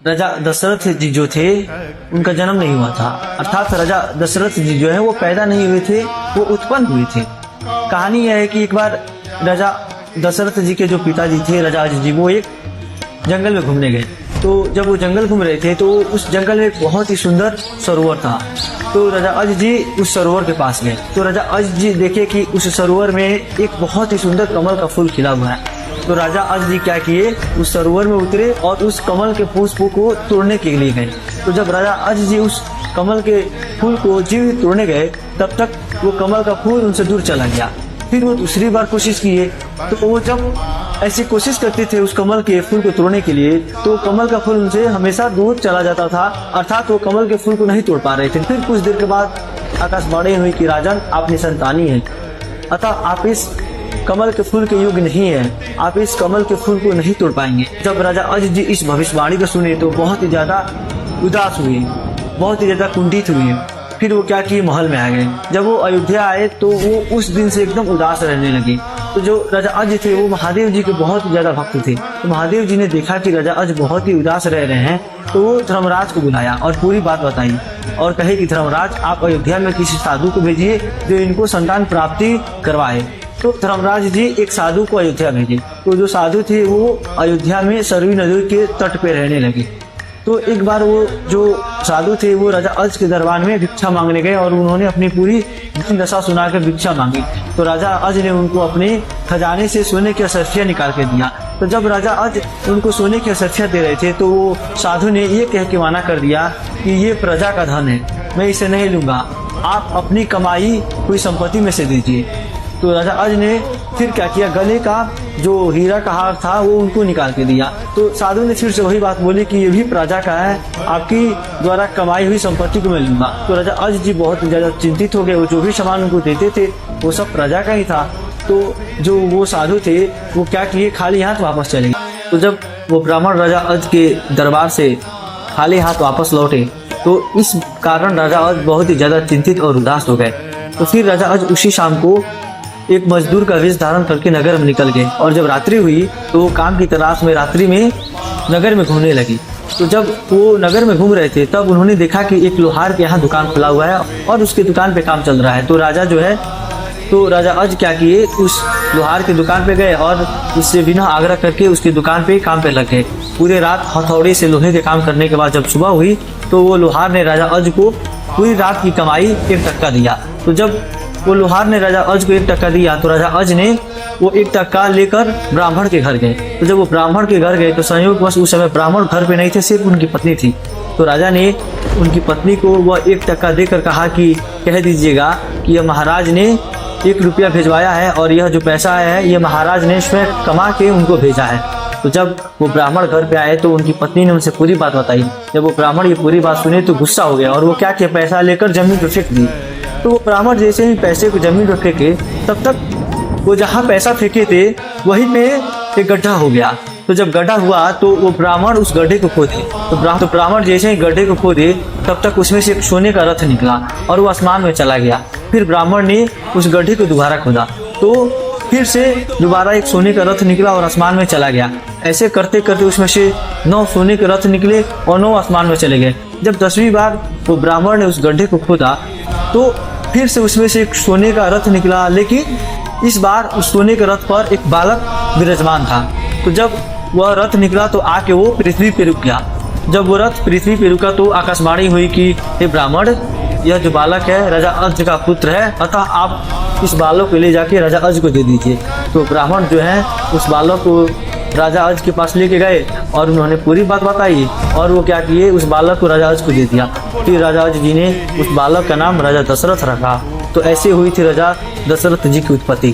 राजा दशरथ जी जो थे उनका जन्म नहीं हुआ था, अर्थात राजा दशरथ जी जो है वो पैदा नहीं हुए थे, वो उत्पन्न हुए थे। कहानी यह है कि एक बार राजा दशरथ जी के जो पिताजी थे राजा अज जी, वो एक जंगल में घूमने गए। तो जब वो जंगल घूम रहे थे तो उस जंगल में एक बहुत ही सुंदर सरोवर था। तो राजा अज जी उस सरोवर के पास गए। तो राजा अज जी देखे कि उस सरोवर में एक बहुत ही सुंदर कमल का फूल खिला हुआ है। तो राजा अज जी क्या किए, उस सरोवर में उतरे और उस कमल के पुष्प को तोड़ने के लिए गए। तो जब राजा अज जी उस कमल के फूल को जीवित तोड़ने गए, तब तक वो कमल का फूल उनसे दूर चला गया। फिर वो दूसरी बार कोशिश किए, तो वो जब ऐसी कोशिश करते थे उस कमल के फूल को तोड़ने के लिए, तो कमल का फूल उनसे हमेशा दूर चला जाता था, अर्थात वो कमल के फूल को नहीं तोड़ पा रहे थे। फिर कुछ देर के बाद आकाशवाणी हुई कि राजन, आप निसंतानी हैं, अतः आप इस कमल के फूल के योग्य नहीं है, आप इस कमल के फूल को नहीं तोड़ पाएंगे। जब राजा अज जी इस भविष्यवाणी को सुने तो बहुत ही ज्यादा उदास हुए, बहुत ही ज्यादा कुंठित हुए। फिर वो क्या किए, महल में आ गए। जब वो अयोध्या आए तो वो उस दिन से एकदम उदास रहने लगे। तो जो राजा अज थे वो महादेव जी के बहुत ही ज्यादा भक्त थे। तो महादेव जी ने देखा कि राजा अज बहुत ही उदास रह रहे हैं, तो वो धर्मराज को बुलाया और पूरी बात बताई और कहे कि धर्मराज, आप अयोध्या में किसी साधु को भेजिए जो इनको संतान प्राप्ति करवाए। तो धर्मराज जी एक साधु को अयोध्या भेजे। तो जो साधु थे वो अयोध्या में सरयू नदी के तट पे रहने लगे। तो एक बार वो जो साधु थे वो राजा अज के दरबार में भिक्षा मांगने गए और उन्होंने अपनी पूरी दशा सुनाकर भिक्षा मांगी। तो राजा अज ने उनको अपने खजाने से सोने की असरफियां निकाल के दिया। तो जब राजा अज उनको सोने की असरफियां दे रहे थे तो वो साधु ने ये कह के मना कर दिया कि ये प्रजा का धन है, मैं इसे नहीं लूंगा, आप अपनी कमाई हुई संपत्ति में से दीजिए। तो राजा अज ने फिर क्या किया, गले का जो हीरा का हार था वो उनको निकाल के दिया। तो साधु ने फिर से वही बात बोली कि ये भी प्रजा का है, आपकी द्वारा कमाई हुई संपत्ति को मैं लूंगा। तो राजा अज जी बहुत ज्यादा चिंतित हो गए। वो जो भी सामान उनको देते थे वो सब प्रजा का ही था। तो जो वो साधु थे वो क्या किए, खाली हाथ वापस चले गए। तो जब वो ब्राह्मण राजा अज के दरबार से खाली हाथ वापस लौटे तो इस कारण राजा अज बहुत ही ज्यादा चिंतित और उदास हो गए। तो फिर राजा अज उसी शाम को एक मजदूर का वेश धारण करके नगर में निकल गए और जब रात्रि हुई तो वो काम की तलाश में रात्रि में नगर में घूमने लगी। तो जब वो नगर में घूम रहे थे तब उन्होंने देखा कि एक लोहार के यहाँ दुकान खुला हुआ है और उसके दुकान पे काम चल रहा है। तो राजा अज क्या किए, उस लोहार की दुकान पे गए और उससे बिना आग्रह करके उसकी दुकान पे काम पे लग गए। पूरे रात हथौड़े से लोहे के काम करने के बाद जब सुबह हुई तो वो लोहार ने राजा अज को पूरी रात की कमाई 1 टक्का दिया। तो जब वो लोहार ने राजा अज को 1 टक्का दिया तो राजा अज ने वो 1 टक्का लेकर ब्राह्मण के घर गए। तो जब वो ब्राह्मण के घर गए तो संयोगवश उस समय ब्राह्मण घर पे नहीं थे, सिर्फ उनकी पत्नी थी। तो राजा ने उनकी पत्नी को वह 1 टक्का देकर कहा कि कह दीजिएगा कि यह महाराज ने 1 रुपया भिजवाया है और यह जो पैसा है ये महाराज ने स्वयं कमा के उनको भेजा है। तो जब वो ब्राह्मण घर पे आए तो उनकी पत्नी ने उनसे पूरी बात बताई। जब वो ब्राह्मण ये पूरी बात सुने तो गुस्सा हो गया और वो क्या किया, पैसा लेकर जमीन पर फेंक दी। तो वो ब्राह्मण जैसे ही पैसे को जमीन पर फेंके तब तक वो जहाँ पैसा फेंके थे वहीं पे एक गड्ढा हो गया। तो जब गड्ढा हुआ तो वो ब्राह्मण उस गड्ढे को खोदे। तो ब्राह्मण जैसे ही गड्ढे को खोदे तब तक उसमें से एक सोने का रथ निकला और वो आसमान में चला गया। फिर ब्राह्मण ने उस गड्ढे को दोबारा खोदा तो फिर से दोबारा एक सोने का रथ निकला और आसमान में चला गया। ऐसे करते करते उसमें से 9 सोने के रथ निकले और 9 आसमान में चले गए। जब 10वीं बार वो ब्राह्मण ने उस गड्ढे को खोदा तो फिर से उसमें से एक सोने का रथ निकला, लेकिन इस बार उस सोने के रथ पर एक बालक विराजमान था। तो जब वह रथ निकला तो आके वो पृथ्वी पे रुक गया। जब वो रथ पृथ्वी पे रुका तो आकाशवाणी हुई कि हे ब्राह्मण, यह जो बालक है राजा अज का पुत्र है, अतः आप इस बालक को ले जाके राजा अज को दे दीजिए। तो ब्राह्मण जो है उस बालक को राजा अज के पास लेके गए और उन्होंने पूरी बात बताई और वो क्या किए, उस बालक को राजा अज को दे दिया। फिर राजा अज जी ने उस बालक का नाम राजा दशरथ रखा। तो ऐसे हुई थी राजा दशरथ जी की उत्पत्ति।